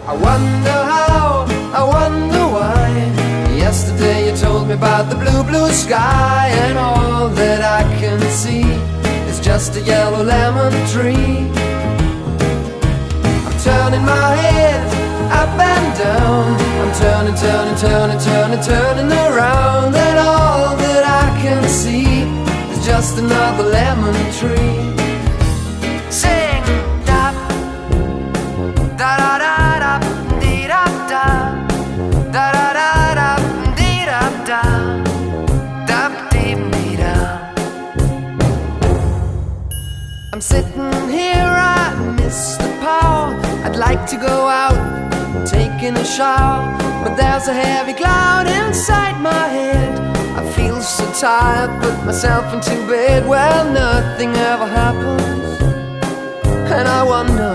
I wonder how, I wonder why. Yesterday you told me about the blue, blue sky, and all that I can see is just a yellow lemon tree. I'm turning my head up and down, I'm turning, turning, turning, turning, turning around, and all that I can see is just another lemon tree. Sing da da da da da dee da da da da da da dee da da da dee dee da. I'm sitting here, I miss the power. I'd like to go out, taking a shower, but there's a heavy cloud inside my head. I feel so tired, put myself into bed. Well, nothing ever happens, and I wonder